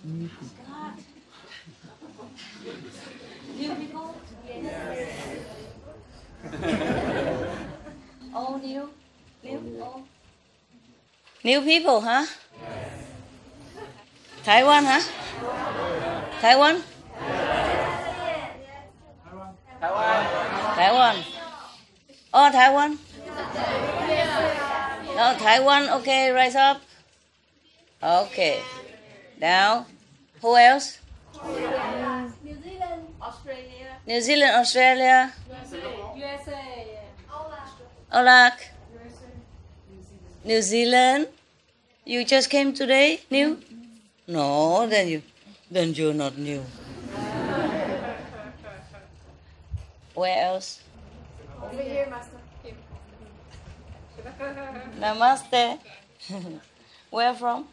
New people? Yes. All new? All? New people, huh? Taiwan, huh? Taiwan? Taiwan. Oh, Taiwan? No, Taiwan, okay, rise up. Okay. Now, who else? New Zealand, Australia, New Zealand, Australia, USA, Olak, New Zealand. You just came today, new? No, then you're not new. Where else? over here, Master. Namaste. Where from?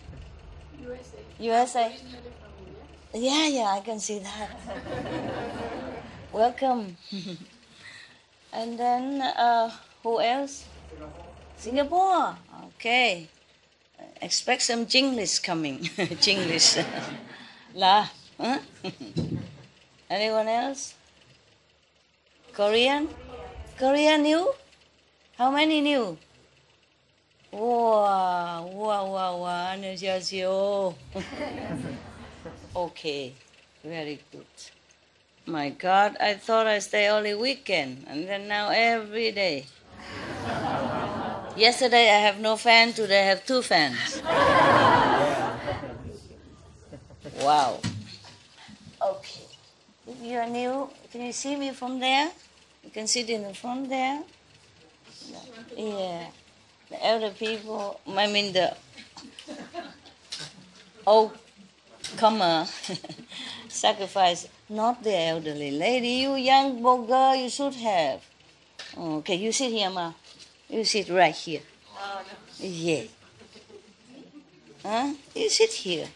USA. USA. Yeah, I can see that. Welcome. And then, who else? Singapore. Okay. Expect some Jinglish coming. Jinglish. La. Huh? Anyone else? Korean? Korean new? How many new? Wow. Okay, very good. My God, I thought I stay only weekend, and then now every day. Yesterday I have no fan, today I have 2 fans. Wow. Okay. If you are new, can you see me from there? You can sit in the front there. Yeah. The elder people, I mean the old comer sacrifice, not the elderly lady. You young boy girl, you should have. Okay, you sit here, Ma. You sit right here. Yeah. Huh? You sit here.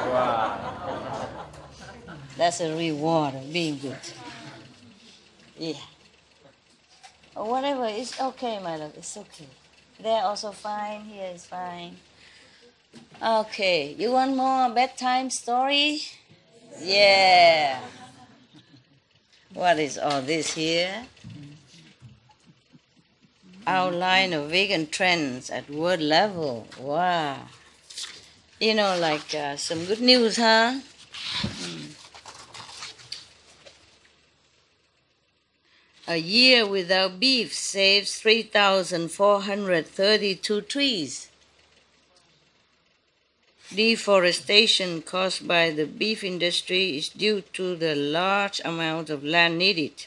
Wow. That's a reward of being good. Yeah. Or whatever, it's okay, my love, it's okay. There also fine, here is fine. Okay, you want more bedtime story? Yeah. What is all this here? Outline of vegan trends at world level. Wow. You know, like some good news, huh? A year without beef saves 3,432 trees. Deforestation caused by the beef industry is due to the large amount of land needed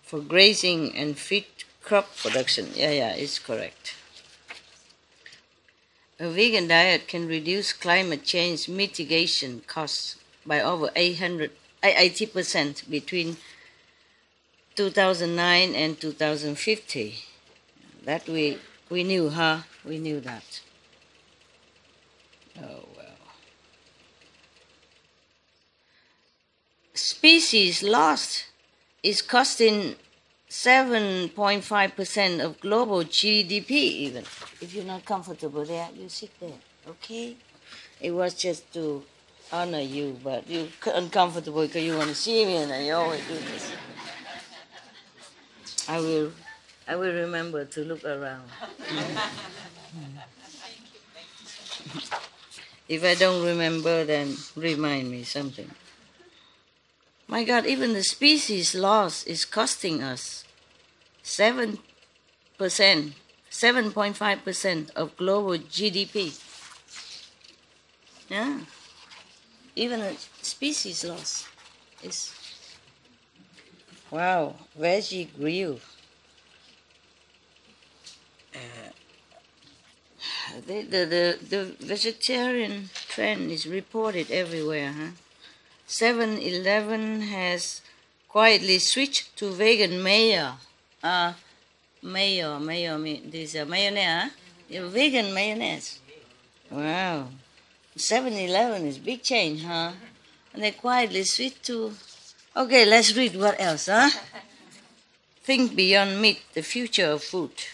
for grazing and feed crop production. Yeah, it's correct. A vegan diet can reduce climate change mitigation costs by over 80% between 2009 and 2050. That we knew, huh? We knew that. Oh, well. Species lost is costing 7.5% of global GDP even. If you're not comfortable there, you sit there, okay? It was just to honor you, but you're uncomfortable because you want to see me and you always do this. I will remember to look around. If I don't remember, then remind me something. My God, even the species loss is costing us 7.5% of global GDP. Yeah. Even a species loss is, wow, veggie grill. The vegetarian trend is reported everywhere, huh? 7-Eleven has quietly switched to vegan mayo. Mayo mean this mayonnaise, huh? Vegan mayonnaise. Wow. 7-Eleven is big change, huh? And they quietly switched to... Okay, let's read what else, huh? Think beyond meat, the future of food.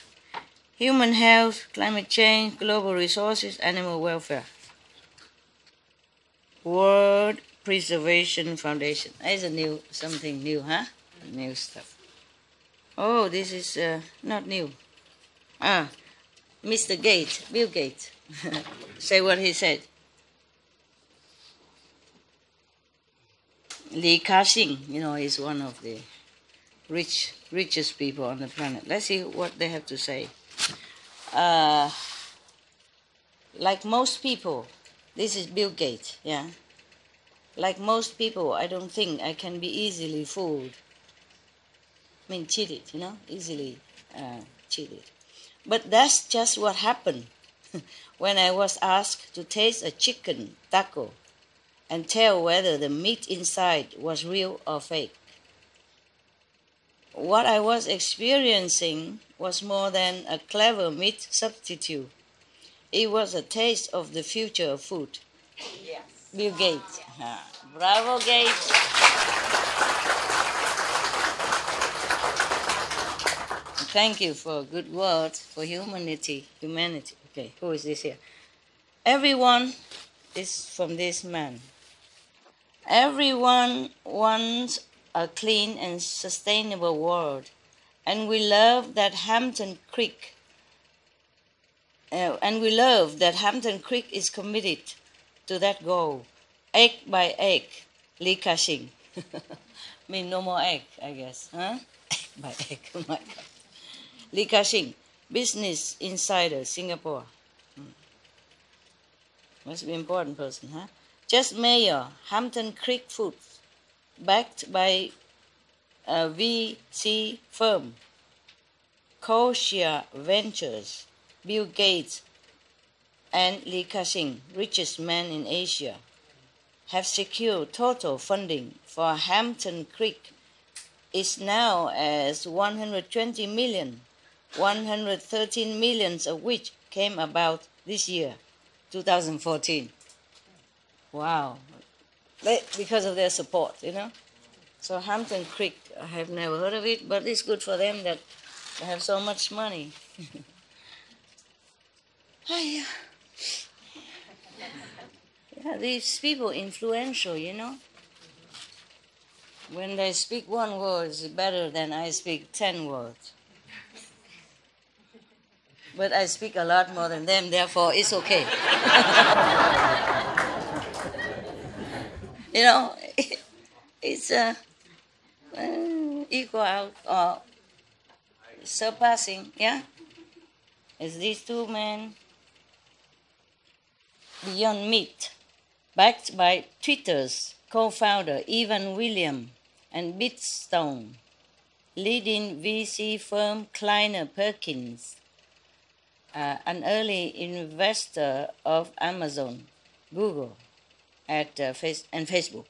Human health, climate change, global resources, animal welfare. World Preservation Foundation. It's something new, huh? New stuff. Oh, this is not new. Mr. Gates, Bill Gates. Say what he said. Li Ka-shing, is one of the richest people on the planet. Let's see what they have to say. Like most people, this is Bill Gates, yeah. Like most people, I don't think I can be easily fooled. Cheated, easily cheated. But that's just what happened when I was asked to taste a chicken taco and tell whether the meat inside was real or fake. What I was experiencing was more than a clever meat substitute. It was a taste of the future of food. Yes. Bill Gates. Bravo, Gates. Thank you for good words for humanity. Okay, who is this here? Everyone is from this man. Everyone wants a clean and sustainable world, and we love that Hampton Creek. Is committed to that goal. Egg by egg, Li Ka-shing. Mean no more egg, I guess, huh? Egg by egg, oh my God. Li Ka-shing, Business Insider, Singapore. Must be an important person, huh? Just Mayor, Hampton Creek Foods, backed by a VC firm, Koshia Ventures, Bill Gates, and Li Ka-shing, richest man in Asia, have secured total funding for Hampton Creek is now as 120 million, 113 millions of which came about this year, 2014. Wow. Because of their support, So Hampton Creek, I have never heard of it, but it's good for them that they have so much money. Yeah, these people influential, When they speak one word, it's better than I speak 10 words. But I speak a lot more than them, therefore it's okay. It's equal out or surpassing, yeah? It's these two men, Beyond Meat, backed by Twitter's co-founder Evan Williams and Bitstone, leading VC firm Kleiner Perkins, an early investor of Amazon, Google, and Facebook.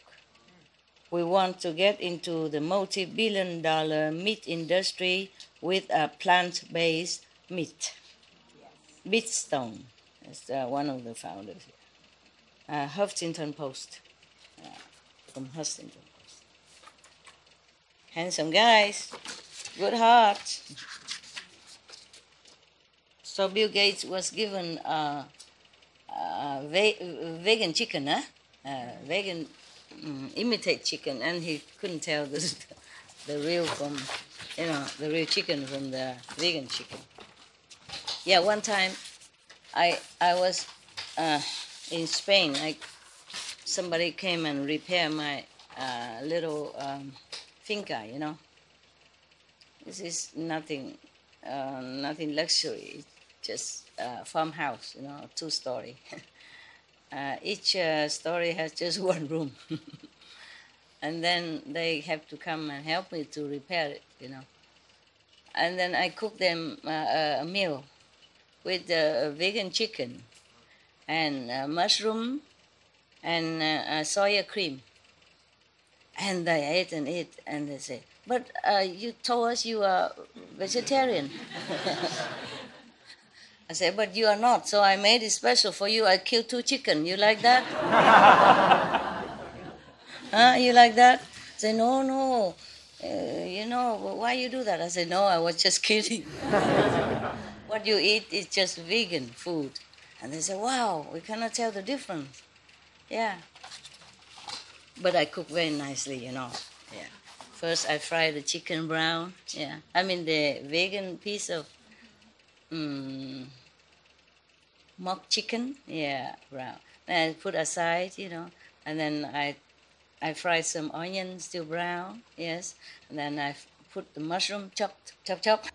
We want to get into the multi-billion-dollar meat industry with a plant-based meat. Bitstone is one of the founders here. Huffington Post, from Huffington Post. Handsome guys, good heart. So Bill Gates was given vegan chicken, vegan imitate chicken, and he couldn't tell the real from, the real chicken from the vegan chicken. Yeah, one time I was in Spain. Somebody came and repaired my little finca, This is nothing luxury, just farmhouse, 2-story. Each story has just one room. And then they have to come and help me to repair it, And then I cook them a meal with vegan chicken and mushroom and soya cream. And they ate and they say, but you told us you are vegetarian. I said, but you are not, so I made it special for you. I killed 2 chicken. You like that? You like that? I said, no. Why you do that? I said, no, I was just kidding. What you eat is just vegan food. And they said, wow, we cannot tell the difference. Yeah. but I cook very nicely, Yeah. First, I fry the chicken brown. Yeah. I mean the vegan piece of mock chicken. Yeah, brown. Then I put aside, and then I fry some onions still brown. Yes. And then I put the mushroom chop, chop, chop.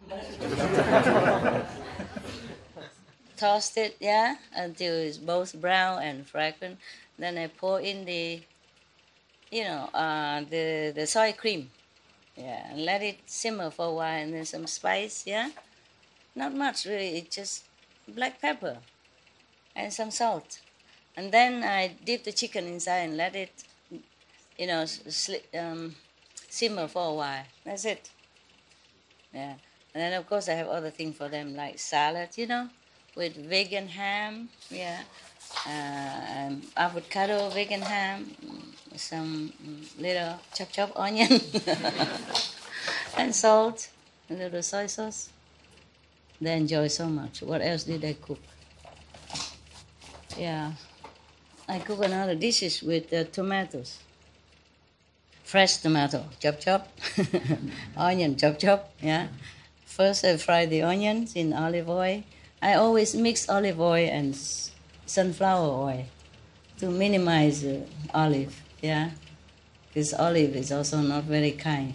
Toast it, yeah, until it's both brown and fragrant. Then I pour in the soy cream, yeah, and let it simmer for a while, and then some spice, yeah, not much really, it's just black pepper and some salt, and then I dip the chicken inside and let it, simmer for a while. That's it. Yeah, and then of course I have other things for them like salad, with vegan ham, yeah, avocado vegan ham, some little chop onion, and salt, a little soy sauce. They enjoy so much. What else did I cook? Yeah, I cook another dishes with tomatoes. Fresh tomato, chop, onion, chop, yeah. First I fry the onions in olive oil. I always mix olive oil and sunflower oil to minimize olive, yeah. Because olive is also not very kind.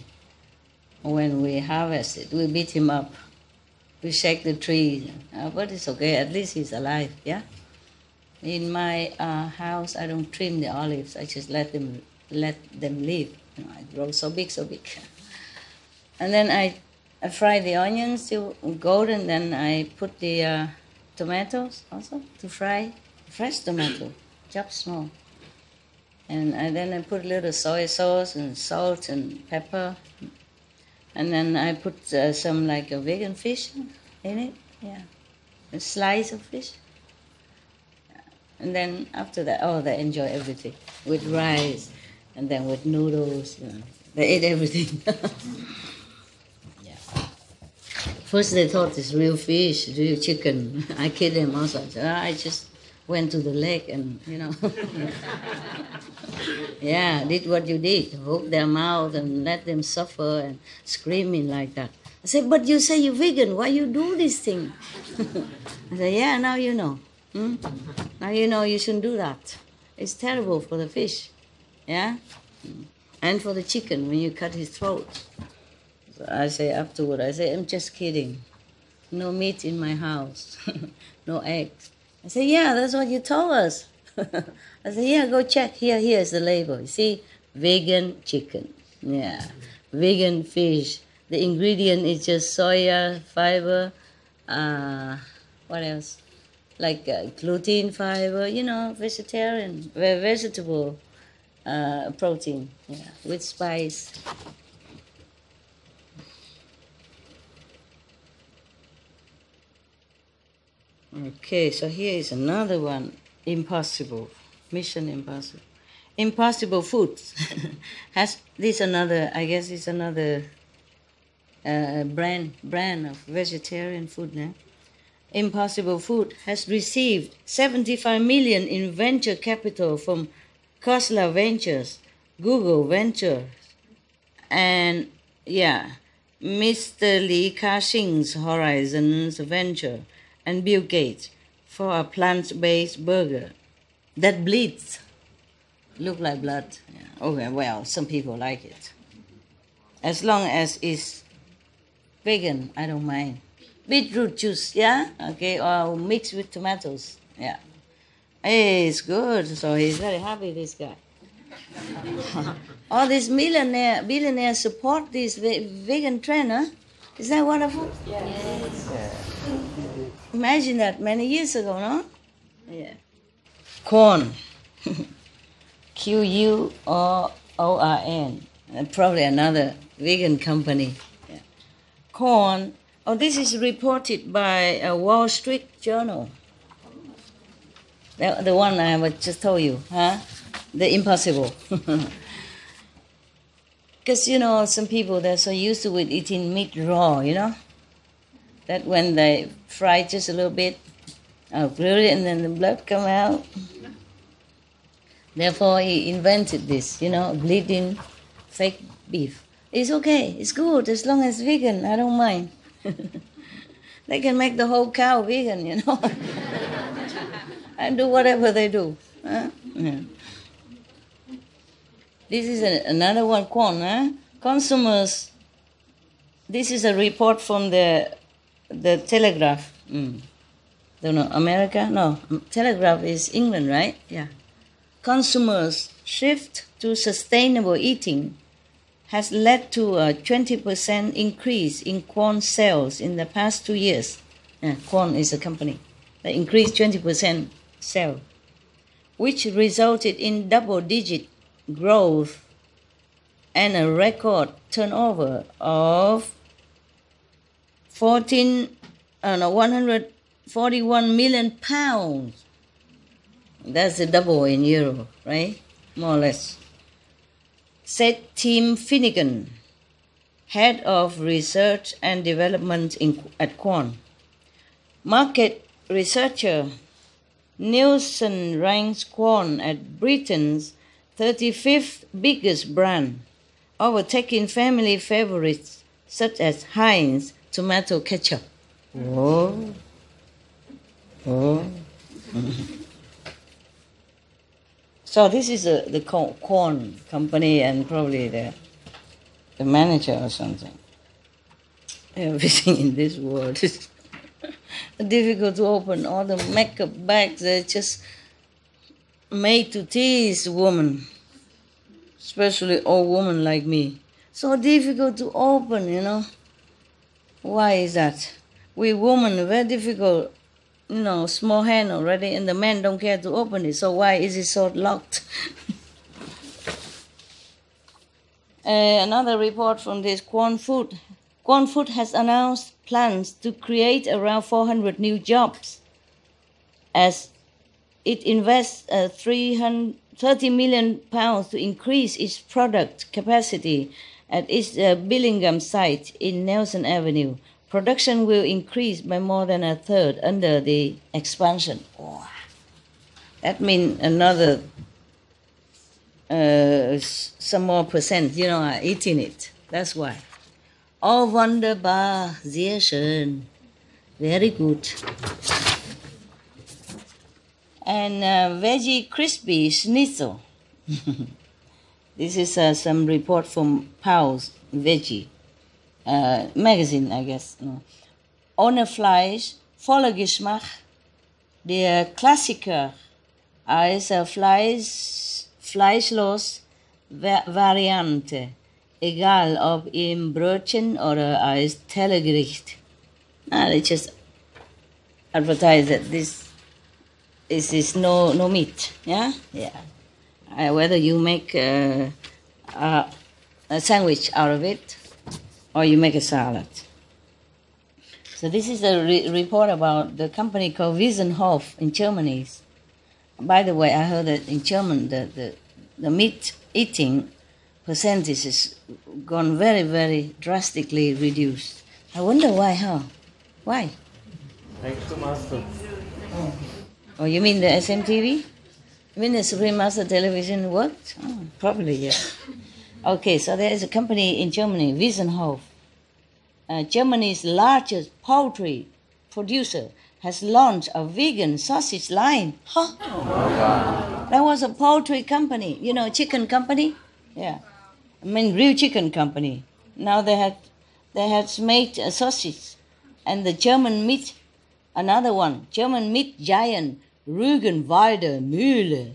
When we harvest it, we beat him up. We shake the tree, but it's okay, at least he's alive, yeah. In my house, I don't trim the olives. I just let them live. I grow so big. And then I fry the onions till golden. Then I put the tomatoes also to fry. Fresh tomato, chopped small. And then I put a little soy sauce and salt and pepper. And then I put some like a vegan fish in it. Yeah, a slice of fish. And then after that, they enjoy everything with rice, and then with noodles. They eat everything. Yeah. First they thought it's real fish, real chicken. I kid them also. I just went to the lake and yeah, did what you did, hook their mouth and let them suffer and screaming like that. I said, but you say you're vegan. Why you do this thing? I said, yeah, now you know. Now you know you shouldn't do that. It's terrible for the fish, yeah, and for the chicken when you cut his throat. So I say afterward, I'm just kidding. No meat in my house, no eggs. I say, yeah, that's what you told us. I say, yeah, go check. Here's the label. You see, vegan chicken, yeah, vegan fish. The ingredient is just soya fiber. What else? Like gluten fiber, vegetarian, vegetable protein, yeah, with spice. Okay, so here is another one, impossible, Mission Impossible. Impossible Foods has this another, I guess it's another brand of vegetarian food now. Impossible Food has received 75 million in venture capital from Khosla Ventures, Google Ventures, and Mr. Li Ka-shing's Horizons Venture, and Bill Gates for a plant-based burger that bleeds. Look like blood. Yeah. Okay, well, some people like it. As long as it's vegan, I don't mind. Beetroot juice, yeah? Okay, or mixed with tomatoes, yeah. Hey, it's good, so he's very happy, this guy. All these billionaires support this vegan trend, huh? Is that wonderful? Yes. Imagine that many years ago, no? Yeah. Corn. Quorn. Probably another vegan company. Yeah. Corn. Oh, this is reported by a Wall Street Journal. The one I just told you, huh? The impossible. Because, some people, they're so used to eating meat raw, that when they fry just a little bit, grill it, and then the blood come out. Therefore, he invented this, bleeding fake beef. It's okay, it's good as long as vegan, I don't mind. They can make the whole cow vegan, and do whatever they do. Huh? Yeah. This is another one, Kwon. Huh? Consumers, this is a report from the Telegraph. Don't know, America? No, Telegraph is England, right? Yeah. Consumers' shift to sustainable eating has led to a 20% increase in Kwon sales in the past 2 years. Kwon is a company that increased 20% sale, which resulted in double-digit growth and a record turnover of 141 million pounds. That's a double in euro, right? More or less. Said Tim Finnegan, head of research and development at Kwon. Market researcher Nielsen ranks Kwon at Britain's 35th biggest brand, overtaking family favorites such as Heinz tomato ketchup. Oh. So this is the Kwon company and probably the manager or something. Everything in this world is difficult to open. All the makeup bags, they're just made to tease women, especially old women like me. So difficult to open, Why is that? We women, very difficult, small hand already, and the men don't care to open it. So why is it so locked? Another report from this Kwon Food. Kwon Food has announced plans to create around 400 new jobs as it invests £30 million to increase its product capacity at its Billingham site in Nelson Avenue. Production will increase by more than a third under the expansion. Oh, that means another some more percent, are eating it. That's why. Oh, wunderbar, sehr schön. Very good. And veggie crispy schnitzel. This is some report from Paul's Veggie magazine, I guess. Ohne Fleisch, voller Geschmack. Der Klassiker als fleischlos Variante. Egal ob im Brötchen oder als Tellergericht. They just advertise that this is no meat. Yeah. Whether you make a sandwich out of it or you make a salad. So this is a report about the company called Wiesenhof in Germany. By the way, I heard that in Germany the meat eating percentage has gone very, very drastically reduced. I wonder why, Why? Thanks to Master. Oh, you mean the SMTV? You mean the Supreme Master Television worked? Oh, probably, yeah. Okay, so there is a company in Germany, Wiesenhof. Germany's largest poultry producer has launched a vegan sausage line. Huh? Oh, wow. That was a poultry company, chicken company? Yeah. I mean, real chicken company. Now they had made a sausage. And the German meat giant Rügenwalder Mühle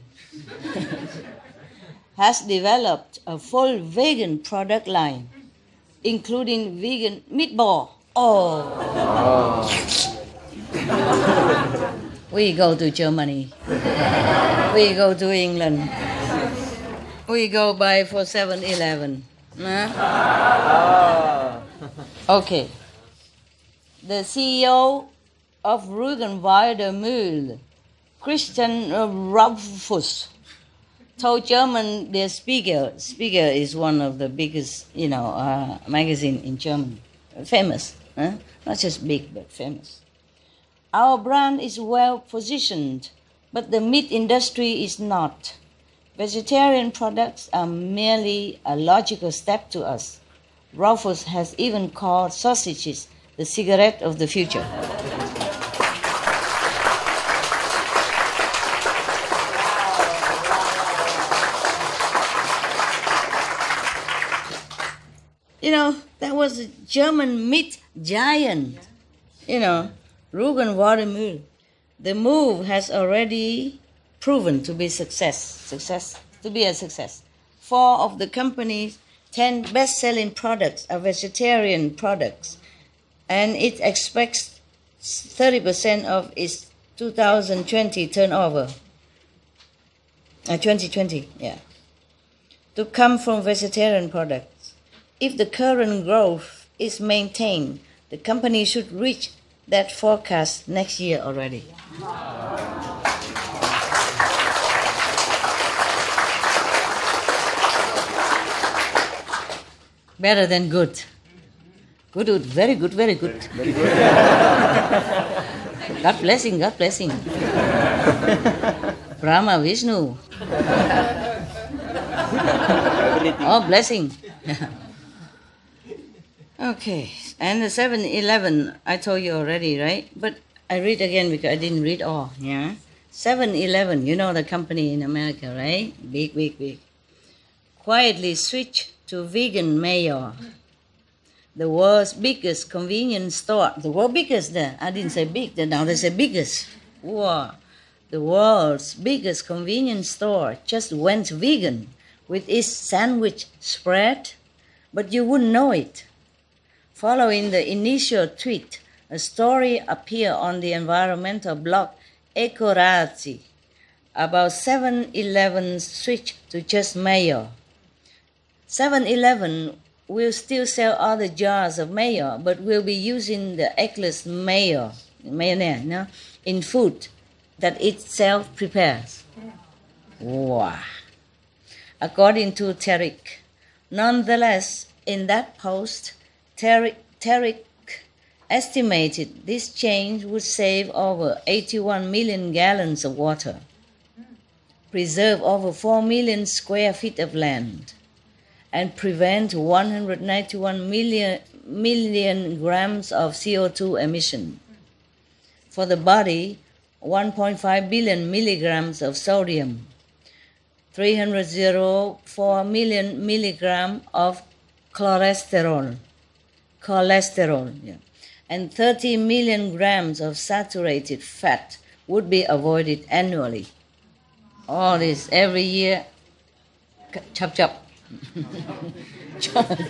has developed a full vegan product line, including vegan meatball. Oh. We go to Germany. We go to England. We go buy for 7-Eleven. Huh? Okay. The CEO of Rügenwalder Mühle, Christian Raufus, told German Der Spiegel. Spiegel is one of the biggest, magazine in Germany. Famous. Not just big, but famous. Our brand is well positioned, but the meat industry is not. Vegetarian products are merely a logical step to us. Rufus has even called sausages the cigarette of the future. You know, that was a German meat giant, Rugen Watermühl. The move has already proven to be a success. 4 of the company's 10 best-selling products are vegetarian products, and it expects 30% of its 2020 turnover, 2020, to come from vegetarian products. If the current growth is maintained, the company should reach that forecast next year already. Better than good. Good, very good, very good. Very good. God blessing, God blessing. Brahma, Vishnu. Oh, blessing. Okay, and the 7-Eleven, I told you already, right? But I read again because I didn't read all, 7-Eleven, you know the company in America, right? Big. Quietly switched to vegan mayo. The world's biggest convenience store. The world's biggest there. I didn't say big, now they say biggest. Wow. The world's biggest convenience store just went vegan with its sandwich spread, but you wouldn't know it. Following the initial tweet, a story appeared on the environmental blog Ecorazzi about 7-Eleven's switch to just mayo. 7-Eleven will still sell other jars of mayo, but will be using the eggless mayonnaise, in food that itself prepares. Wow. According to Tarek. Nonetheless, in that post, Tarek estimated this change would save over 81 million gallons of water, preserve over 4 million square feet of land, and prevent 191 million grams of CO2 emission. For the body, 1.5 billion milligrams of sodium, 304 million milligrams of cholesterol, and 30 million grams of saturated fat would be avoided annually. All this every year, chop.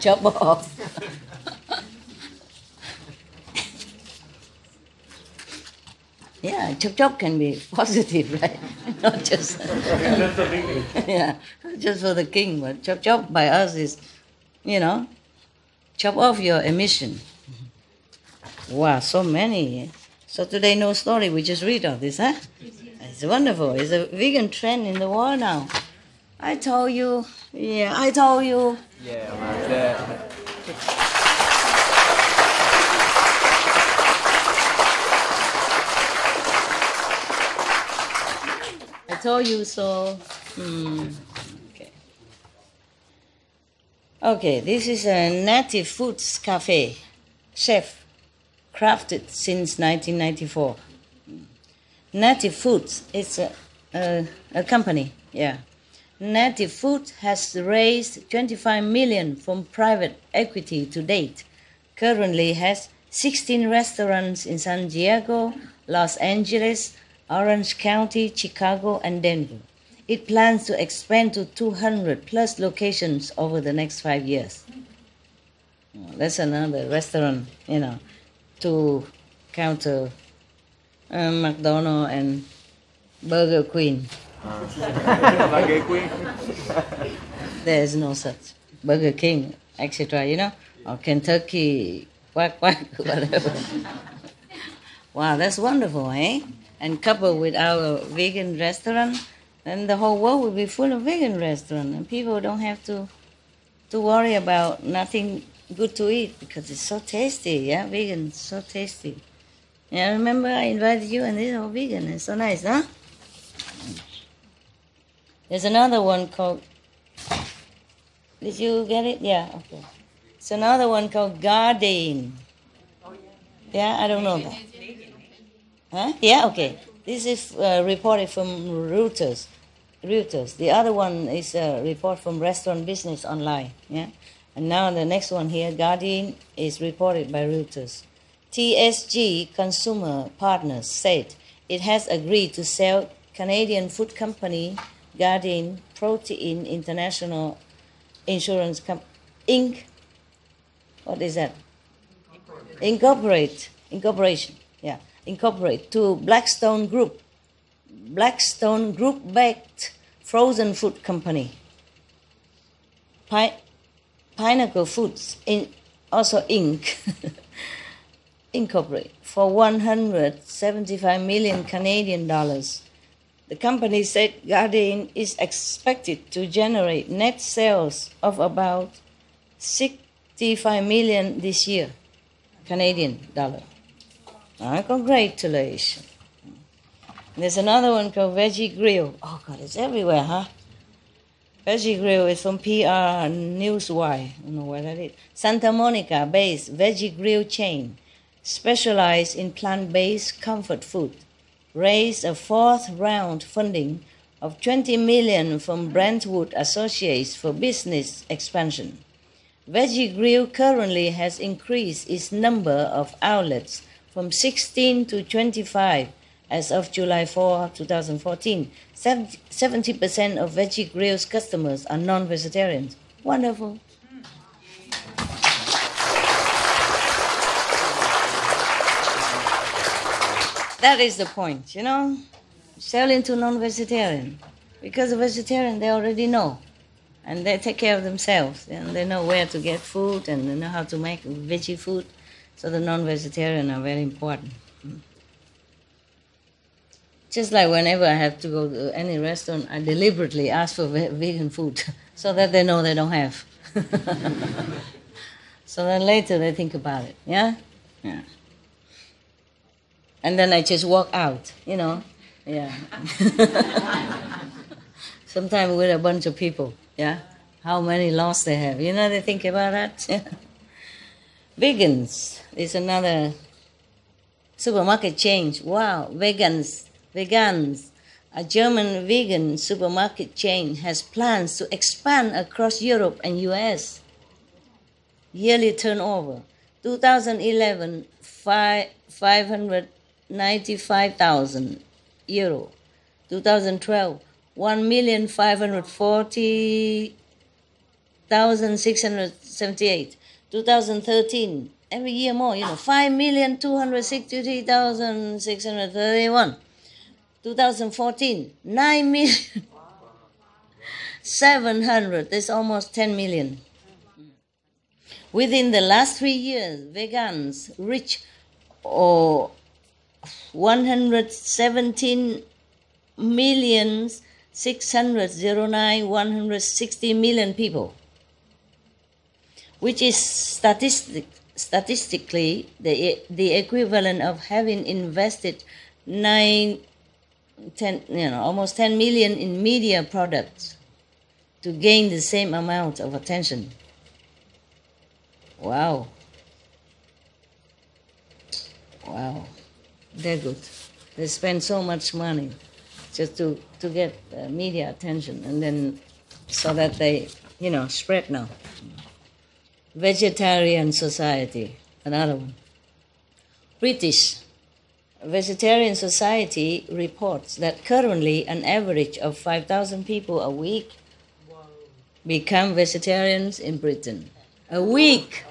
chop off. Yeah, chop can be positive, right? Not just just for the king, but chop by us is, chop off your emission. Wow, so many. So today no story, we just read all this, huh? It's wonderful. It's a vegan trend in the world now. I told you. Yeah, I told you so. Okay, this is a native foods cafe, chef, crafted since 1994. Native Foods, it's a company, Native Food has raised 25 million from private equity to date. Currently has 16 restaurants in San Diego, Los Angeles, Orange County, Chicago, and Denver. It plans to expand to 200 plus locations over the next 5 years. That's another restaurant, to counter McDonald's and Burger Queen. Burger Queen. There is no such. Burger King, etc., or Kentucky, quack, whatever. Wow, that's wonderful, eh? And coupled with our vegan restaurant, then the whole world will be full of vegan restaurants, and people don't have to worry about nothing good to eat because it's so tasty, vegan, so tasty. Remember I invited you and it's all vegan, it's so nice, huh? There's another one called, did you get it? Yeah, okay. It's another one called Gardein. Yeah, I don't know that. Huh? Yeah, okay. This is reported from Reuters. The other one is a report from Restaurant Business Online. Yeah, and now the next one here, Guardian, is reported by Reuters. TSG Consumer Partners said it has agreed to sell Canadian food company Guardian Protein International Insurance Inc. What is that? Incorporation. Yeah, incorporate to Blackstone Group backed frozen food company. Pinnacle Foods also Inc. Incorporate for 175 million Canadian dollars. The company said Guardian is expected to generate net sales of about 65 million this year, Canadian dollar. Congratulations. There's another one called Veggie Grill. Oh God, it's everywhere, huh? Veggie Grill is from PR Newswire. I don't know where that is. Santa Monica-based Veggie Grill chain, specialized in plant-based comfort food, raised a fourth round funding of $20 million from Brentwood Associates for business expansion. Veggie Grill currently has increased its number of outlets from 16 to 25 as of July 4, 2014. 70% of Veggie Grill's customers are non-vegetarians. Wonderful. That is the point, selling to non-vegetarian. Because the vegetarian, they already know. And they take care of themselves. And they know where to get food and they know how to make veggie food. So the non-vegetarian are very important. Just like whenever I have to go to any restaurant, I deliberately ask for vegan food so that they know they don't have. So then later they think about it, yeah? Yeah. And then I just walk out, yeah. Sometimes with a bunch of people, yeah? How many laws they have, they think about that. Yeah. Vegans is another supermarket chain. Wow, Vegans. A German vegan supermarket chain has plans to expand across Europe and US. Yearly turnover, 2011, 595,000 euro. 2012, 1,540,678. 2013, every year more, 5,263,631. 2014, 9,700,000. That's almost 10 million. Within the last 3 years, vegans reached 117,609,160 million people, which is statistically the equivalent of having invested almost 10 million in media products to gain the same amount of attention. Wow. They're good. They spend so much money just to get media attention, and then so that they, spread now. Vegetarian Society, another one. British Vegetarian Society reports that currently an average of 5,000 people a week become vegetarians in Britain. A week!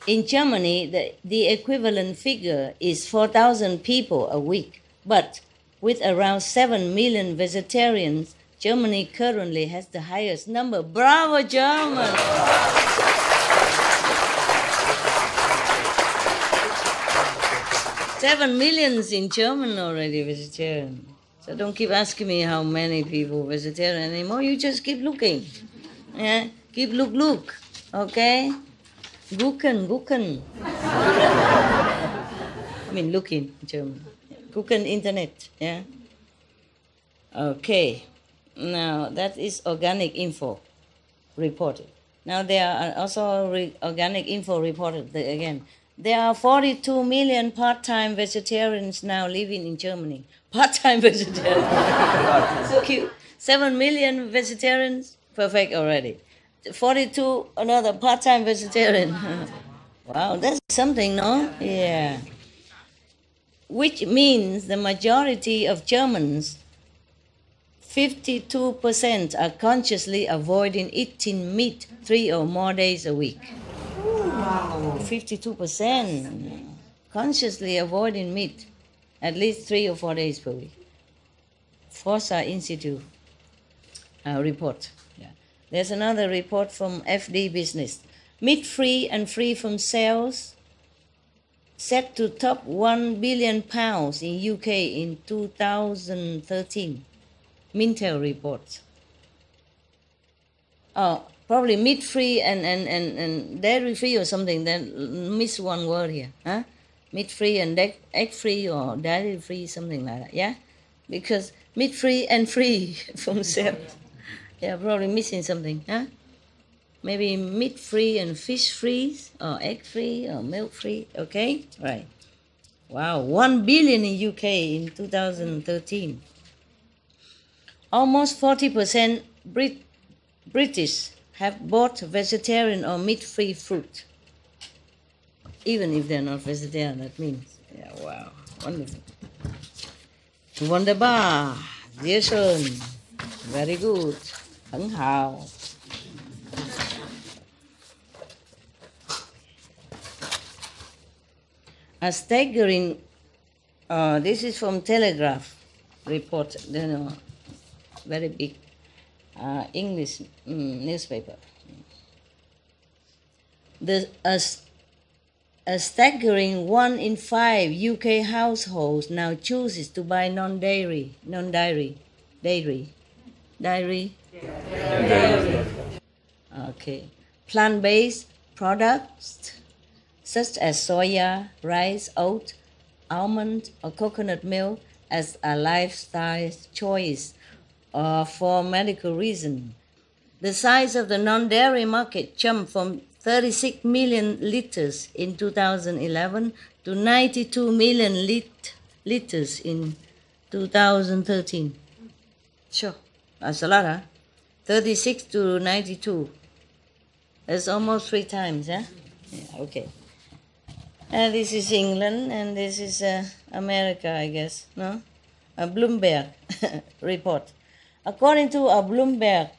In Germany, the equivalent figure is 4,000 people a week. But with around 7 million vegetarians, Germany currently has the highest number. Bravo, Germany! 7 millions in Germany already vegetarian. So don't keep asking me how many people vegetarian anymore. You just keep looking. Yeah, keep look. Okay. Gucken. I mean, looking in German. Gucken Internet, yeah. Okay. Now, that is organic info reported. Now, there are also organic info reported again. There are 42 million part-time vegetarians now living in Germany. Part-time vegetarians. So cute. 7 million vegetarians, perfect already. 42, another part-time vegetarian. Wow, that's something, no? Yeah. Which means the majority of Germans, 52%, are consciously avoiding eating meat 3 or more days a week. Wow, 52% consciously avoiding meat at least 3 or 4 days per week. Forza Institute report. Yeah. There's another report from FD Business. Meat-free and free from cells set to top £1 billion in UK in 2013. Mintel reports. Oh, probably meat-free and dairy-free or something. Then miss one word here. Huh? Meat-free and egg-free or dairy-free, something like that. Yeah? Because meat-free and free from cells. Yeah, probably missing something. Huh? Maybe meat-free and fish-free or egg-free or milk-free. Okay? Right. Wow, 1 billion in UK in 2013. Almost 40% British have bought vegetarian or meat-free fruit. Even if they're not vegetarian, that means. Yeah, wow, wonderful. Wunderbar, sehr schön, very good, 很好. A staggering, this is from Telegraph report, very big English newspaper. A staggering 1 in 5 UK households now chooses to buy dairy. Okay. Plant-based products such as soya, rice, oat, almond, or coconut milk as a lifestyle choice or for medical reasons. The size of the non-dairy market jumped from 36 million liters in 2011 to 92 million liters in 2013. Sure, that's a lot, huh? 36 to 92. That's almost 3 times, huh? Yeah, okay. And this is England, and this is America, I guess, no? A Bloomberg report. According to a Bloomberg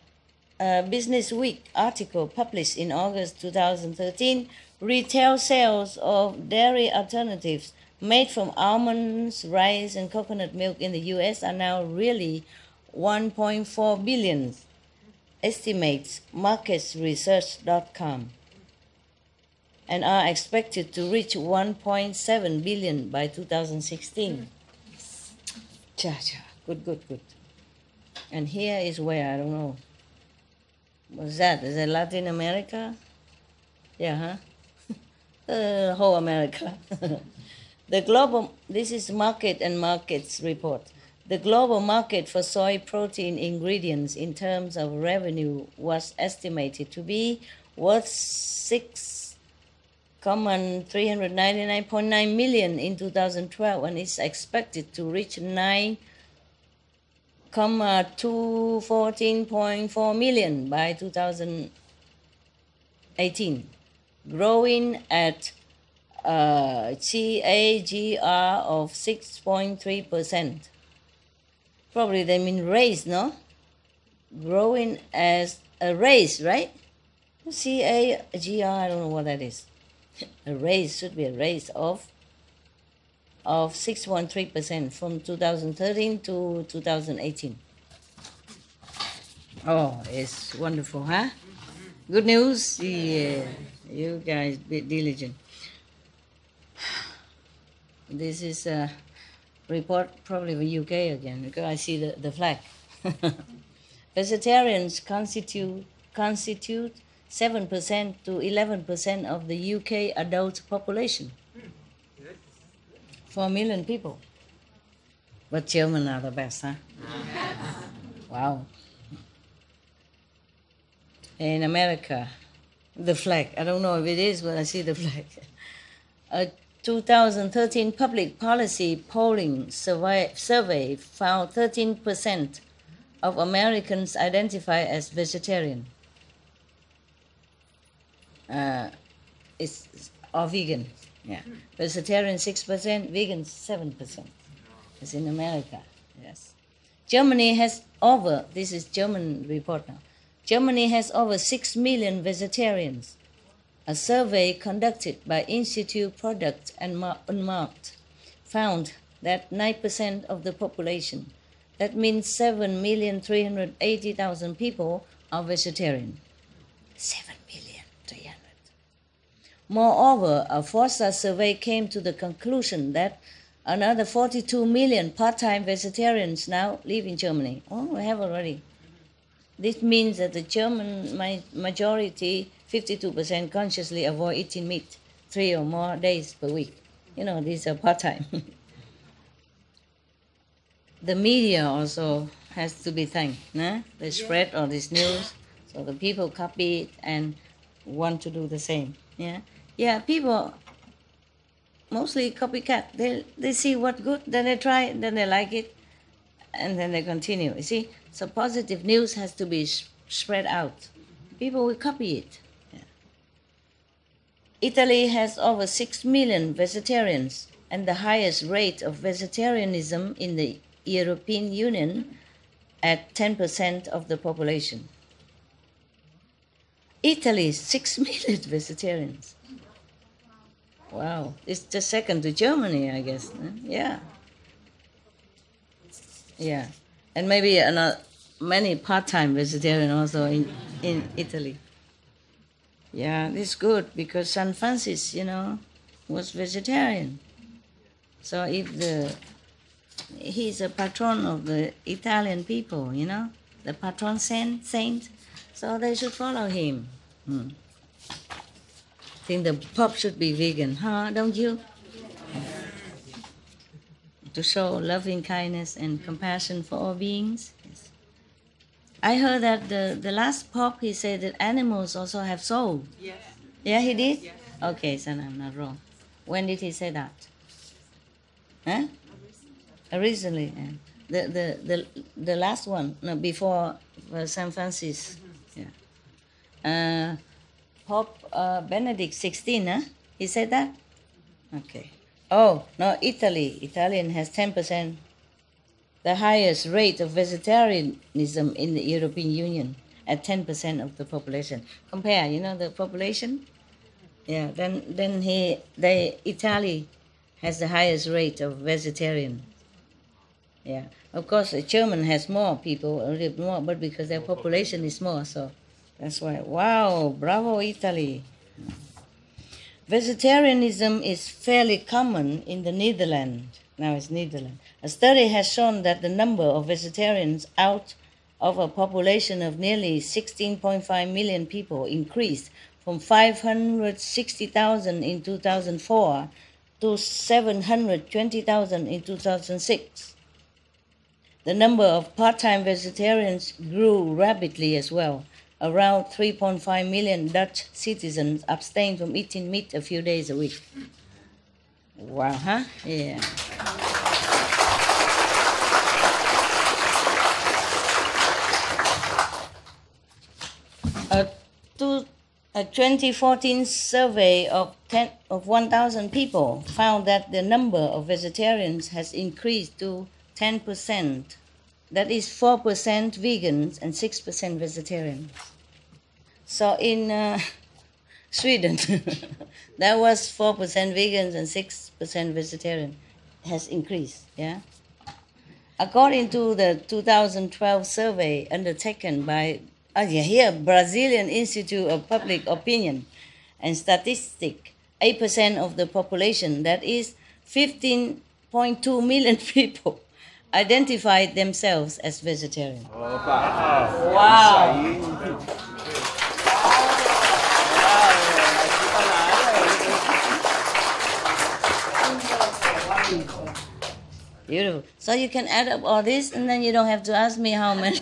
Business Week article published in August 2013, retail sales of dairy alternatives made from almonds, rice, and coconut milk in the US are now really 1.4 billion, estimates marketsresearch.com, and are expected to reach 1.7 billion by 2016. Good. And here is where, I don't know, what's that? Is it Latin America? Yeah, huh? Whole America. This is Market and Markets report. The global market for soy protein ingredients in terms of revenue was estimated to be worth $6,399.9 million in 2012 and is expected to reach $9,214.4 million by 2018, growing at a CAGR of 6.3%. Probably they mean raise, no? Growing as a raise, right? CAGR, I don't know what that is. A raise should be a raise of 6.3% from 2013 to 2018. Oh, it's wonderful, huh? Good news? Yeah, you guys be diligent. This is a report probably from UK again, because I see the flag. Vegetarians constitute 7% to 11% of the UK adult population. 4 million people. But Germans are the best, huh? Wow. In America, the flag, I don't know if it is, but I see the flag. A 2013 public policy polling survey found 13% of Americans identify as vegetarian. Or vegan. Yeah. Vegetarian 6%, vegan 7%. It's in America, yes. Germany has over, this is German report now, Germany has over 6 million vegetarians. A survey conducted by Institute Product and Unmarked found that 9% of the population, that means 7,380,000 people, are vegetarian. 7,300,000. Moreover, a Forza survey came to the conclusion that another 42 million part-time vegetarians now live in Germany. Oh, we have already. This means that the German majority, 52%, consciously avoid eating meat 3 or more days per week. You know, these are part-time. The media also has to be thanked. Nah? They spread all this news, so the people copy it and want to do the same. Yeah, yeah. People mostly copycat. They see what's good, then they try it, then they like it, and then they continue. You see, so positive news has to be spread out. People will copy it. Yeah. Italy has over 6 million vegetarians and the highest rate of vegetarianism in the European Union at 10% of the population. Italy, 6 million vegetarians. Wow, it's just second to Germany, I guess. Yeah. Yeah, and maybe many part-time vegetarian also in Italy. Yeah, it's good because St. Francis, was vegetarian. So if he's a patron of the Italian people, the patron saint, so they should follow him. I think the Pope should be vegan, huh? Don't you? To show loving kindness and compassion for all beings. Yes. I heard that the last Pope, he said that animals also have soul. Yes. Yeah, he did? Yes. Okay, so I'm not wrong. When did he say that? Huh? Recently. The last one, no, before St. Francis. Yeah. Pope Benedict XVI, huh? He said that? Okay. Oh, no, Italy. Italian has 10%, the highest rate of vegetarianism in the European Union at 10% of the population. Compare, the population? Yeah, then Italy has the highest rate of vegetarian. Yeah, of course, the German has more people, a little more, but because their population is more, so that's why. Wow, bravo, Italy. Vegetarianism is fairly common in the Netherlands. Now it's Netherlands. A study has shown that the number of vegetarians out of a population of nearly 16.5 million people increased from 560,000 in 2004 to 720,000 in 2006. The number of part-time vegetarians grew rapidly as well. Around 3.5 million Dutch citizens abstain from eating meat a few days a week. Wow, huh? Yeah. A 2014 survey of 1,000 people found that the number of vegetarians has increased to 10%. That is 4% vegans and 6% vegetarians. So in Sweden, that was 4% vegans and 6% vegetarian, has increased, yeah? According to the 2012 survey undertaken by Brazilian Institute of Public Opinion and Statistics, 8% of the population, that is 15.2 million people, identified themselves as vegetarian. Wow. Beautiful. So you can add up all this, and then you don't have to ask me how many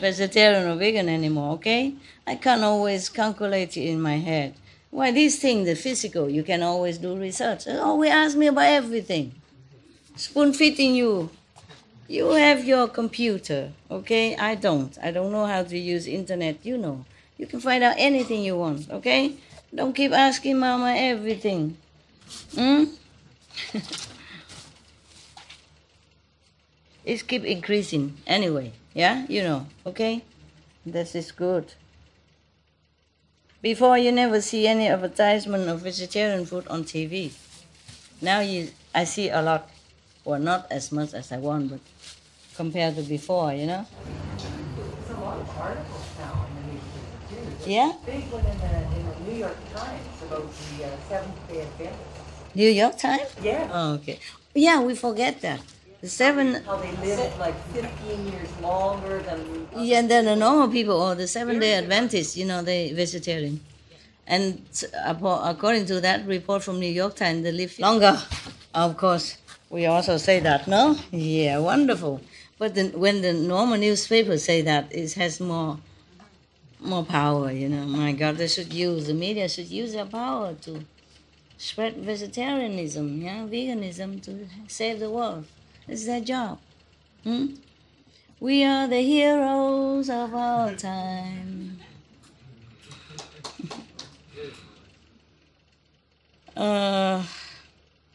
vegetarian or vegan anymore, okay? I can't always calculate it in my head. Why, these things, the physical, you can always do research. Always ask me about everything. Spoon feeding you. You have your computer, okay? I don't. I don't know how to use internet, you know. You can find out anything you want, okay? Don't keep asking Mama everything. It keep increasing anyway, yeah? You know, okay? This is good. Before, you never see any advertisement of vegetarian food on TV. Now I see a lot. Well, not as much as I want, but compared to before, you know? There's a lot of articles now in the newspaper, too. Yeah? Big one in the New York Times about the Seventh-day Adventists. New York Times? Yeah. Oh, okay. Yeah, we forget that. The How they live like 15 years longer than... Yeah, than the normal people, or the Seventh-day Adventists, you know, they vegetarian. And according to that report from New York Times, they live longer. Of course, we also say that, no? Yeah, wonderful. But when the normal newspapers say that, it has more power, you know. My God, the media should use their power to spread vegetarianism, yeah, veganism, to save the world. It's their job. We are the heroes of our time.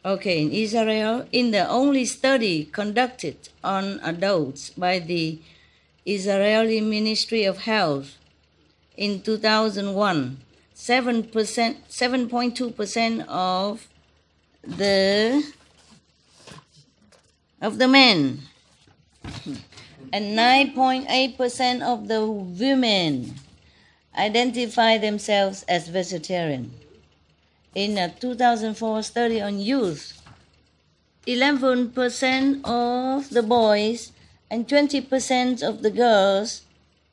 Okay, in Israel, in the only study conducted on adults by the Israeli Ministry of Health in 2001, 7.2% of the men and 9.8% of the women identify themselves as vegetarian. In a 2004 study on youth, 11% of the boys and 20% of the girls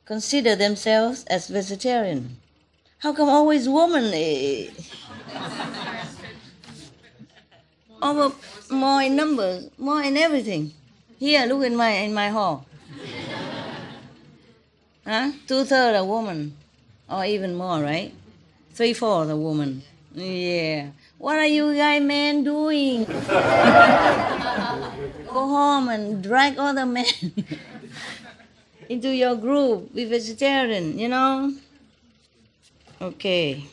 consider themselves as vegetarian. How come always women? More in numbers, more in everything. Here, look in my hall. 2/3 a woman, or even more, right? 3/4 a woman. Yeah. What are you guys men doing? Go home and drag other men into your group. Be vegetarian, you know? Okay.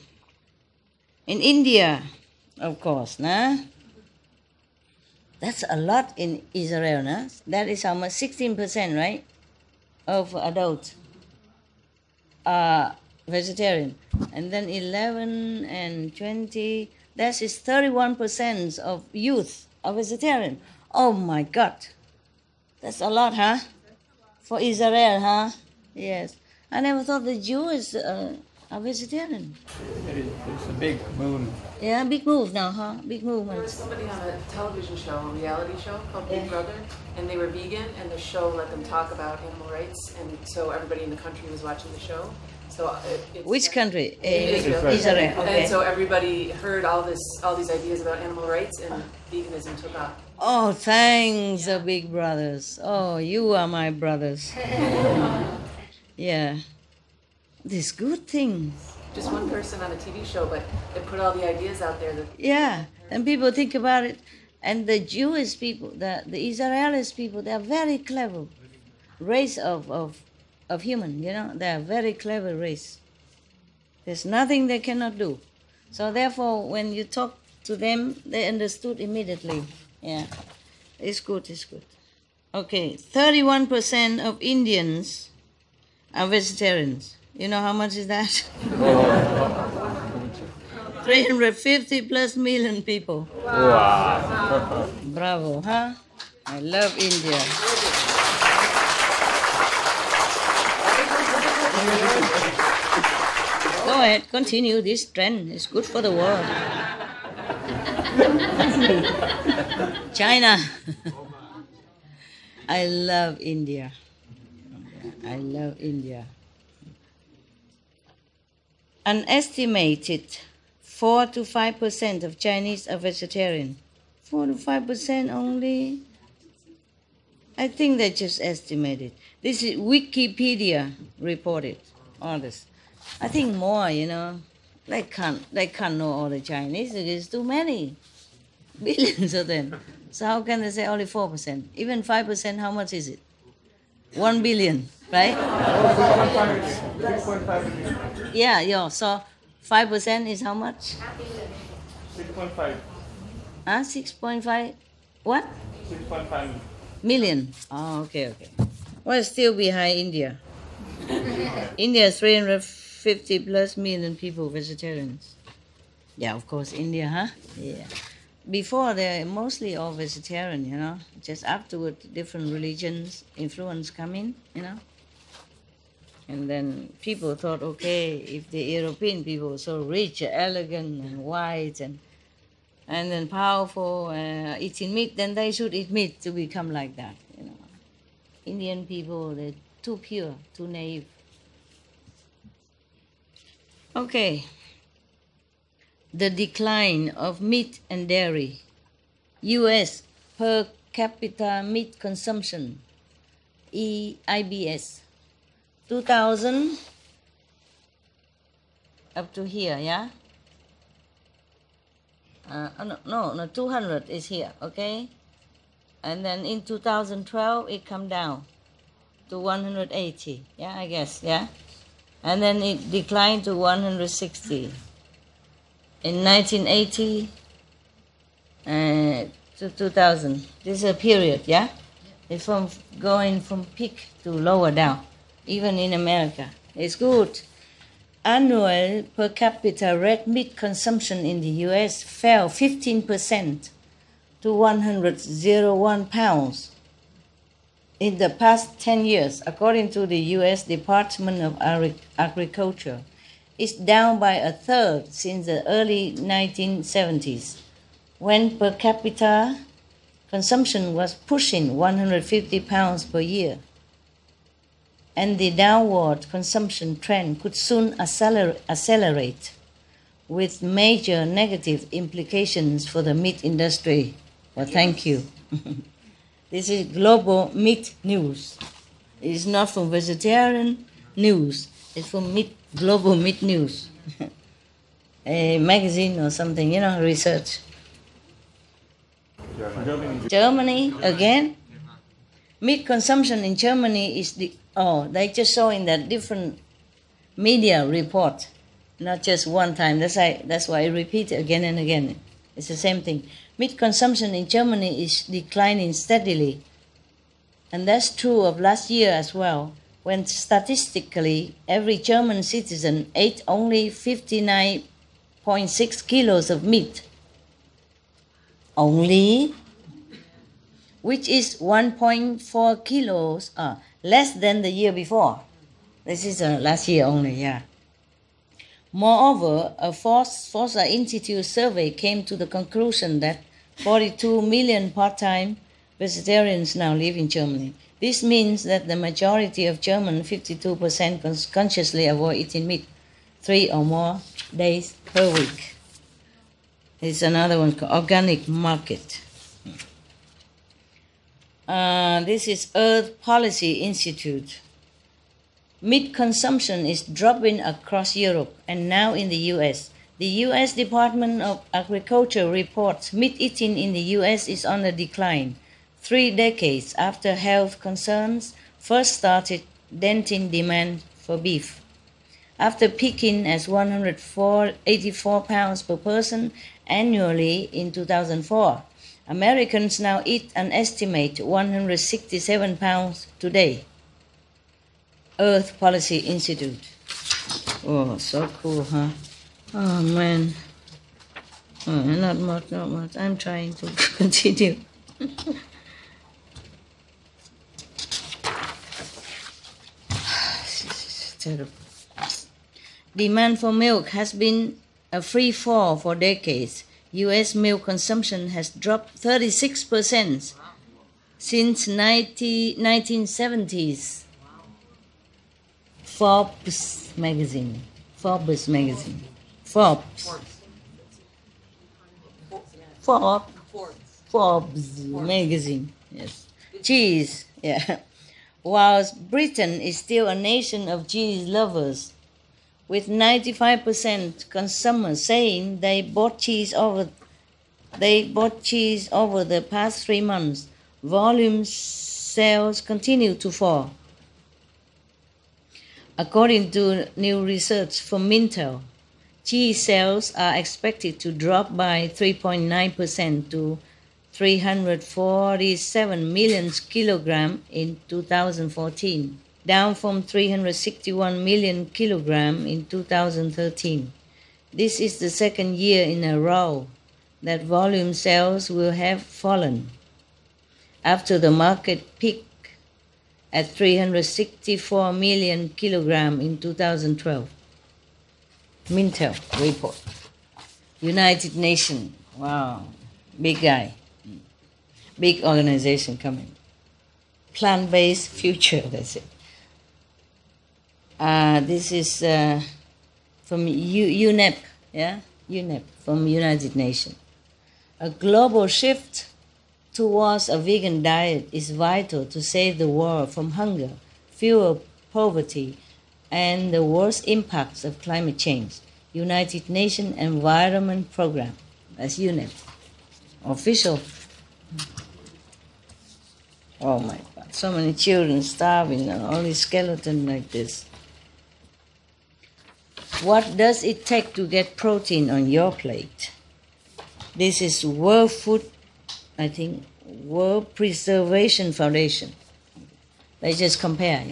In India, of course, nah? That's a lot in Israel, nah? That is how much? 16%, right? Of adults are vegetarian. And then 11 and 20, that is 31% of youth are vegetarian. Oh my God. That's a lot, huh? For Israel, huh? Yes. I never thought the Jews are vegetarian. It's a big movement. Yeah, big move now, huh? Big There was movement. somebody on a television show, a reality show called Big Brother, and they were vegan, and the show let them talk about animal rights, and so everybody in the country was watching the show. So it's Which country? Israel. Israel, okay. And so everybody heard all these ideas about animal rights, and veganism took off. Oh, thanks, the big brothers. Oh, you are my brothers. Yeah. This good thing. Just one person on a TV show, but it put all the ideas out there. Yeah, and people think about it. And the Jewish people, the Israelis people, they are very clever race of human, you know. They are very clever race. There's nothing they cannot do. So therefore, when you talk to them, they understood immediately. Yeah, it's good, it's good. Okay, 31% of Indians are vegetarians. You know how much is that? 350 plus million people. Wow. Bravo, huh? I love India. Go ahead, continue this trend. It's good for the world. China. I love India. I love India. An estimated 4 to 5% of Chinese are vegetarian. 4 to 5% only. I think they just estimated. This is Wikipedia reported all this. I think more, you know. They can't know all the Chinese. It is too many. Billions of them. So how can they say only 4%? Even 5%, how much is it? 1 billion, right? 6.5. Yeah. So 5% is how much? 6.5. 6.5 what? 6.5. Million. Oh, okay. Well, still behind India. India is 350 plus million people vegetarians. Yeah, of course, India, huh? Yeah. Before, they're mostly all vegetarian, you know. Just afterward, different religions influence come in, you know. And then people thought, okay, if the European people were so rich, elegant, and white, and then powerful, eating meat, then they should eat meat to become like that, you know. Indian people, they're too pure, too naive. Okay. The decline of meat and dairy. U.S. per capita meat consumption, IBS, 2000 up to here, yeah? No, 200 is here, okay? And then in 2012, it come down to 180, yeah, I guess, yeah? And then it declined to 160. In 1980 to 2000, this is a period, yeah? It's from going from peak to lower down, even in America. It's good. Annual per capita red meat consumption in the U.S. fell 15% to 101 pounds in the past 10 years, according to the U.S. Department of Agriculture. It's down by a third since the early 1970s, when per capita consumption was pushing 150 pounds per year. And the downward consumption trend could soon accelerate, with major negative implications for the meat industry. Well, thank you. This is Global Meat News. It's not from Vegetarian News. It's from Global Meat News. A magazine or something, you know, research. Germany again. Meat consumption in Germany is they just showing that different media report, not just one time. That's why I repeat it again and again. It's the same thing. Meat consumption in Germany is declining steadily. And that's true of last year as well, when statistically every German citizen ate only 59.6 kilos of meat. Only, which is 1.4 kilos less than the year before. This is last year only, yeah. Moreover, a Forza Institute survey came to the conclusion that 42 million part-time vegetarians now live in Germany. This means that the majority of Germans, 52%, consciously avoid eating meat 3 or more days per week. There's another one called Organic Market. This is Earth Policy Institute. Meat consumption is dropping across Europe and now in the U.S. The U.S. Department of Agriculture reports meat eating in the U.S. is on a decline, 3 decades after health concerns first started denting demand for beef. After peaking as 184 pounds per person annually in 2004, Americans now eat an estimated 167 pounds today. Earth Policy Institute. Oh, so cool, huh? Oh, man. Oh, not much. I'm trying to continue. Terrible. Demand for milk has been a free fall for decades. U.S. milk consumption has dropped 36% since 1970s. Forbes magazine. Forbes magazine. Yes. Cheese. Yeah. Whilst Britain is still a nation of cheese lovers, with 95% consumers saying they bought cheese over the past 3 months, volume sales continue to fall. According to new research from Mintel, cheese sales are expected to drop by 3.9% to 347 million kilograms in 2014, down from 361 million kilograms in 2013. This is the second year in a row that volume sales will have fallen, after the market peaked at 364 million kilograms in 2012. Mintel report. United Nations. Wow, big guy. Big organization coming. Plant-based future, that's it. This is from UNEP, yeah? UNEP, from United Nations. A global shift towards a vegan diet is vital to save the world from hunger, fuel poverty, and the worst impacts of climate change. United Nations Environment Program, that's UNEP. Official. Oh my God, so many children starving, only skeleton like this. What does it take to get protein on your plate? This is World Preservation Foundation. They just compare,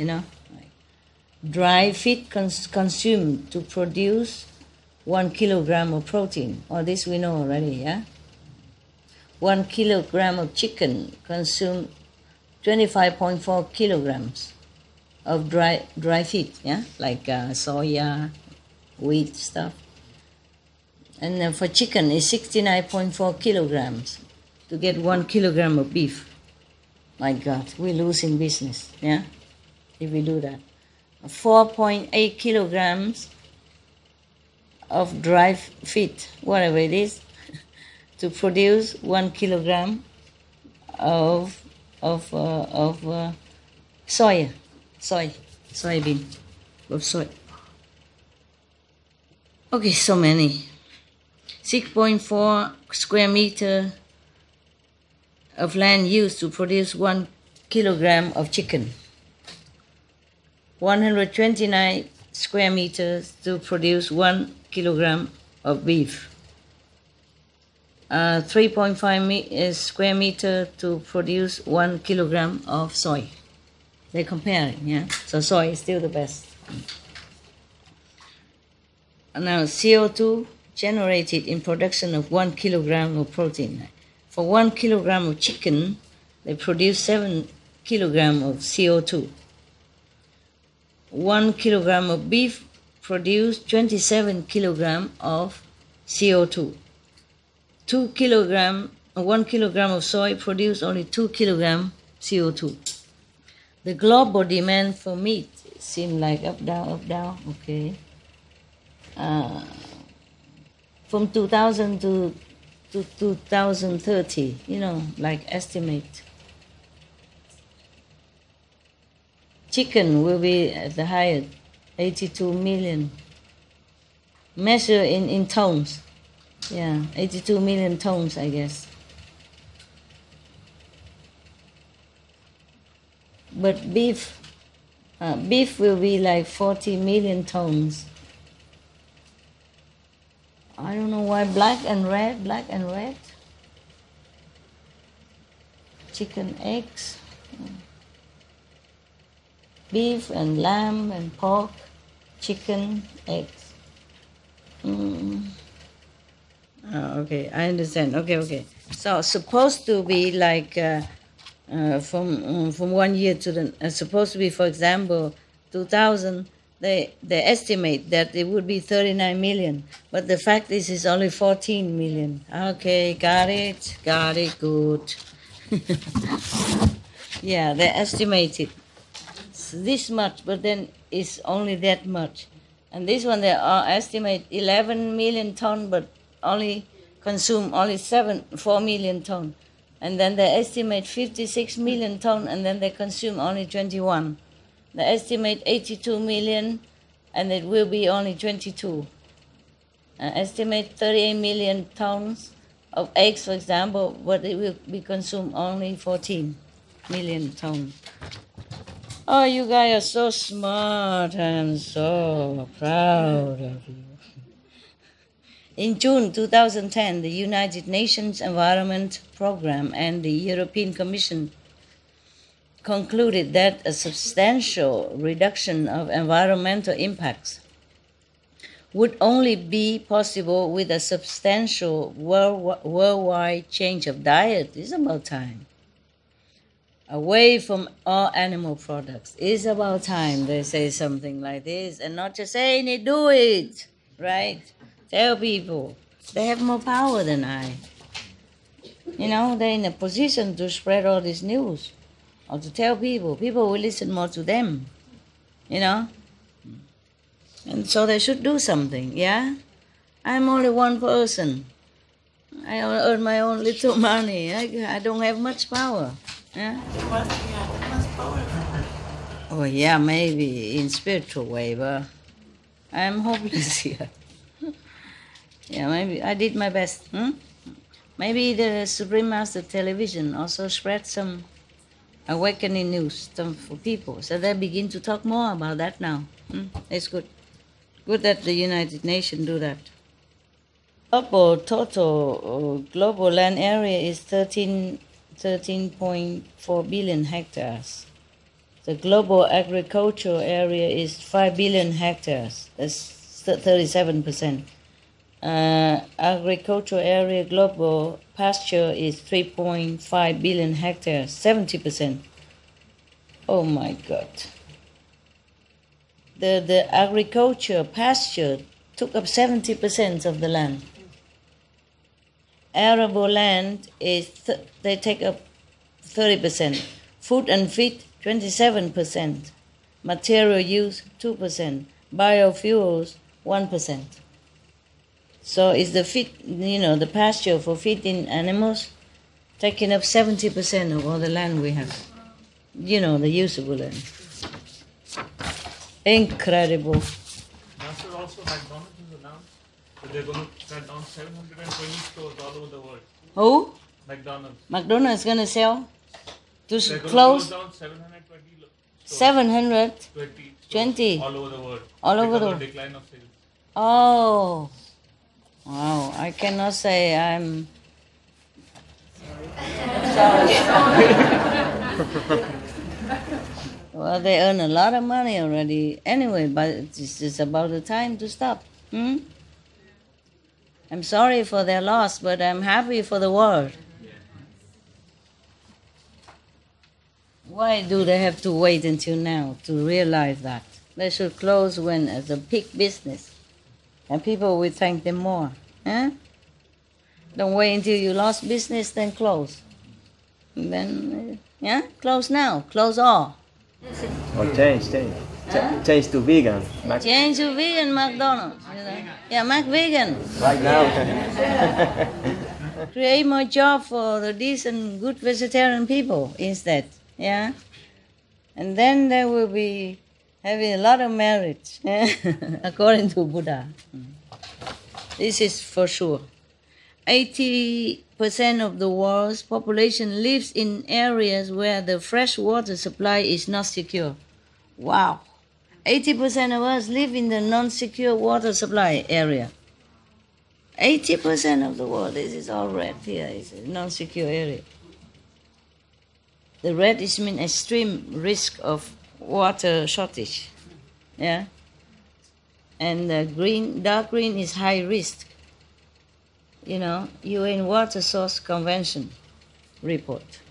Dry feed consumed to produce 1 kilogram of protein. Oh, this we know already, yeah? 1 kilogram of chicken consumed 25.4 kilograms of dry feed, yeah, like soya, wheat stuff. And for chicken, it's 69.4 kilograms to get 1 kilogram of beef. My God, we're losing business, yeah, if we do that. 4.8 kilograms of dry feed, whatever it is, to produce 1 kilogram of soybean of soy. Okay, so many. 6.4 square meter of land used to produce 1 kilogram of chicken. 129 square meters to produce 1 kilogram of beef. 3.5 square meter to produce 1 kilogram of soy. They're comparing, yeah? So soy is still the best. And now CO2 generated in production of 1 kilogram of protein. For 1 kilogram of chicken, they produce 7 kilograms of CO2. 1 kilogram of beef produced 27 kilograms of CO2. 1 kilogram of soy produced only 2 kilograms CO2. The global demand for meat seems like up, down, okay. From 2000 to 2030, like estimate. Chicken will be at the highest, 82 million. Measure in tons. Yeah, 82 million tons, I guess. But beef will be like 40 million tons. I don't know why black and red. Chicken, eggs, beef and lamb and pork, chicken, eggs. Okay, I understand. Okay. So supposed to be like from 1 year to the supposed to be, for example, 2000. They estimate that it would be 39 million, but the fact is it's only 14 million. Okay, got it, good. Yeah, they estimated this much, but then it's only that much. And this one, they estimate 11 million ton, but only consume only 4 million ton. And then they estimate 56 million tons, and then they consume only 21. They estimate 82 million, and it will be only 22. Estimate 38 million tons of eggs, for example, but it will be consumed only 14 million tons. Oh, you guys are so smart. I'm so proud of you. In June 2010, the United Nations Environment Programme and the European Commission concluded that a substantial reduction of environmental impacts would only be possible with a substantial worldwide change of diet. It's about time. Away from all animal products. It's about time they say something like this, and not just saying it, do it, right? Tell people. They have more power than I. You know, they're in a position to spread all this news or to tell people. People will listen more to them, you know? And so they should do something, yeah? I'm only one person. I earn my own little money. I don't have much power. Yeah? Oh, yeah, maybe in spiritual way, but I'm hopeless here. Yeah, maybe I did my best. Maybe the Supreme Master Television also spread some awakening news for people, so they begin to talk more about that now. It's good. Good that the United Nations do that. Total global land area is 13.4 billion hectares. The global agricultural area is 5 billion hectares. That's 37%. Agricultural area global pasture is 3.5 billion hectares, 70%. Oh my God. The agriculture pasture took up 70% of the land. Arable land they take up 30%. Food and feed 27%. Material use 2%. Biofuels 1%. So is the feed, the pasture for feeding animals taking up 70% of all the land we have. The usable land. Incredible. Master, also McDonald's has announced that they're going to shut down 720 stores all over the world. Who? McDonald's. McDonald's going to sell? They're going to close down 720 stores. 720 all over the world. All over the world. Decline of sales. Oh. Wow. I cannot say I'm sorry. Well, they earn a lot of money already anyway, but it's about the time to stop. I'm sorry for their loss, but I'm happy for the world. Why do they have to wait until now to realize that? They should close when it's a peak business, and people will thank them more. Don't wait until you lost business, then close. And then, close now, close all. Or change to vegan. Change to vegan McDonald's. Yeah, Mac vegan. Right now. Create more job for the decent, good vegetarian people instead. Yeah, and then they will be having a lot of marriage, according to Buddha. This is for sure. 80% of the world's population lives in areas where the fresh water supply is not secure. Wow. 80% of us live in the non-secure water supply area. 80% of the world, this is all red here, it's a non-secure area. The red is mean extreme risk of water shortage. Yeah. And the green, dark green is high risk. UN Water Source Convention report.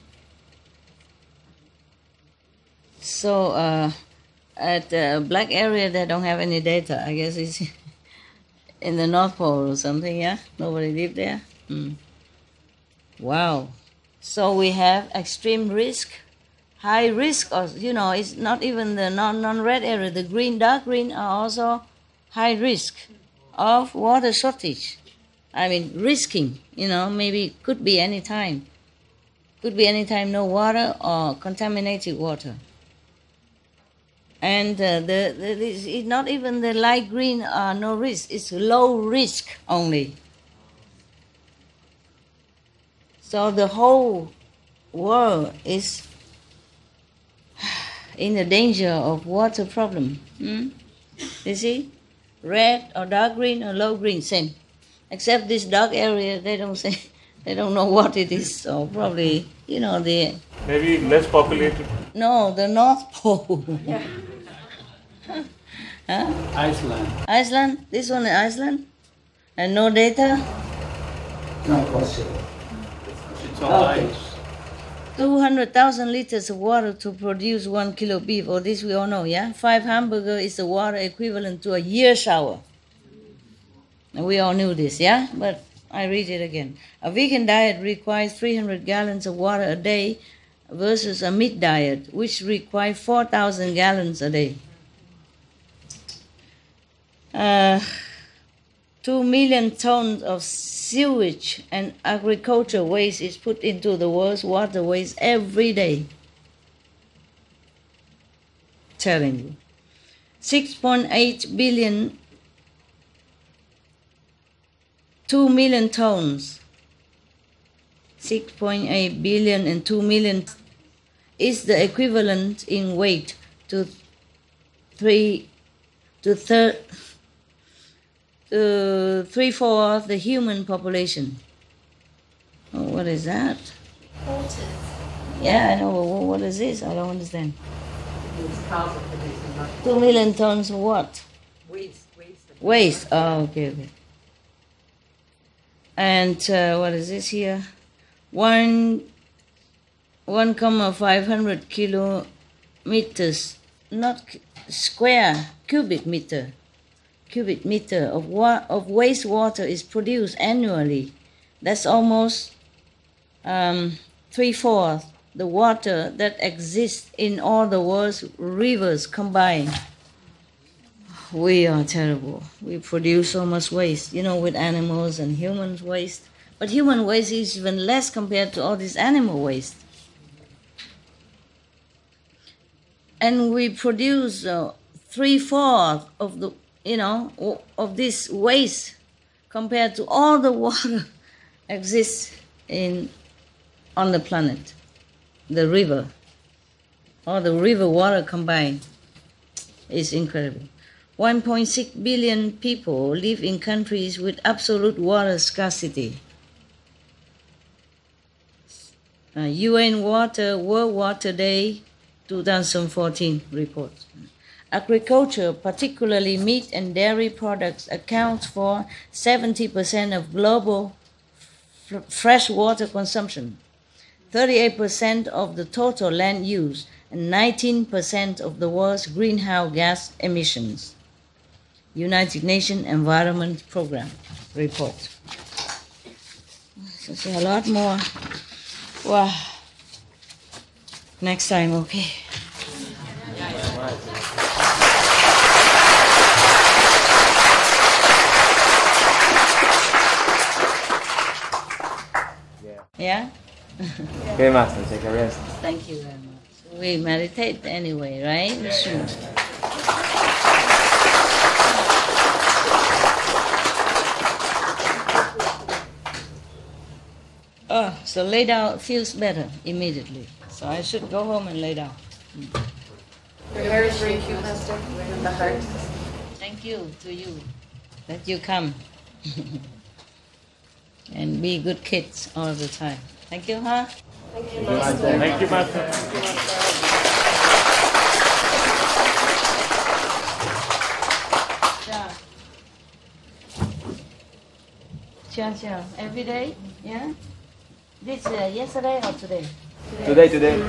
So at the black area, they don't have any data. I guess it's in the North Pole or something, yeah? Nobody live there? Wow. So we have extreme risk, high risk, or, it's not even the non-red area. The green, dark green are also high risk of water shortage. I mean, risking, maybe it could be any time. Could be anytime no water or contaminated water. And it's not even the light green no risk, it's low risk only. So the whole world is in the danger of water problem. You see? Red or dark green or low green, same. Except this dark area, they don't say, they don't know what it is. So probably, the... Maybe less populated. No, the North Pole. Yeah. Huh? Iceland. Iceland? This one is Iceland? And no data? Not possible. It's all Okay. ice. 200,000 liters of water to produce 1 kilo beef. Oh, this we all know, yeah? 5 hamburger is the water equivalent to a year shower. And we all knew this, yeah? But I read it again. A vegan diet requires 300 gallons of water a day versus a meat diet, which requires 4,000 gallons a day. 2 million tons of sewage and agriculture waste is put into the world's waterways every day. Telling you. 6.8 billion, 2 million tons. 6.8 billion and 2 million is the equivalent in weight to 3/4 the human population. Oh, what is that? Yeah, I know. What is this? I don't understand. It's cows are producing much 2 million tons of what? waste. Waste. Oh, okay. And what is this here? 1,500 kilometers, not square, cubic meter of wastewater is produced annually. That's almost 3/4 the water that exists in all the world's rivers combined. We are terrible. We produce so much waste, with animals and humans waste. But human waste is even less compared to all this animal waste. And we produce 3/4 of the, of this waste compared to all the water exists on the planet, the river, all the river water combined is incredible. 1.6 billion people live in countries with absolute water scarcity. UN World Water Day 2014 report. Agriculture, particularly meat and dairy products, accounts for 70% of global fresh water consumption, 38% of the total land use, and 19% of the world's greenhouse gas emissions. United Nations Environment Program report. So a lot more. Wow. Next time, okay. Yeah? Okay, Master, take a rest. Thank you very much. We meditate anyway, right? We should. Oh, so lay down feels better immediately. So I should go home and lay down. Your hair is very cute, Master. And the heart. Thank you to you that you come and be good kids all the time. Thank you, huh? Thank you, Master. Thank you, Master. Cha. Every day? Yeah? This yesterday or today? Today. Today.